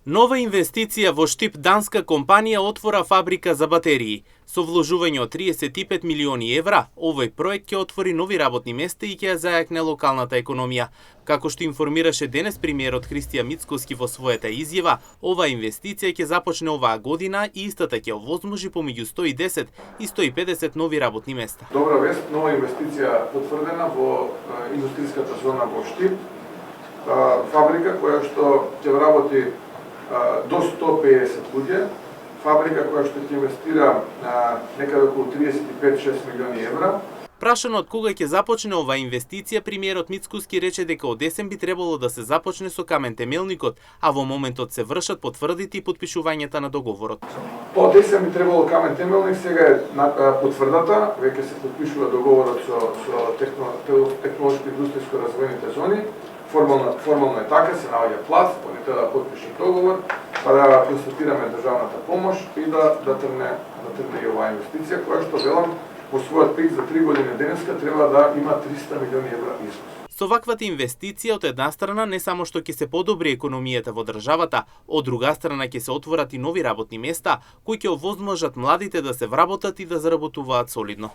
Нова инвестиција во Штип данска компанија отвора фабрика за батерии. Со вложување од 35 милиони евра, овој проект ќе отвори нови работни места и ќе ја зајакне локалната економија. Како што информираше денес премиерот Христијан Мицкоски во својата изјава, оваа инвестиција ќе започне оваа година и истата ќе овозможи помеѓу 110 и 150 нови работни места. Добра вест, нова инвестиција потврдена во индустријската зона во Штип. Фабрика која што ќе работи до 150 луѓе, фабрика која што ќе инвестира некаде околу 35-6 милиони евра. Прашано од кога ќе започне оваа инвестиција, премиерот Мицкоски рече дека од есен би требало да се започне со камен темелникот, а во моментот се вршат потврдите и подпишувањата на договорот. Од есен би требало камен темелник, сега е потврдата, веќе се подпишува договорот со технолошко индустријско развојните зони. Формално е така, се наоѓа плат, они треба да подпишат договор, па да констатираме државната помош и да тргне и оваа инвестиција, која што велам во својот пик за 3 години денеска треба да има 300 милиони евра износ. Со ваквата инвестиција од една страна не само што ќе се подобри економијата во државата, од друга страна ќе се отворат и нови работни места кои ќе овозможат младите да се вработат и да заработуваат солидно.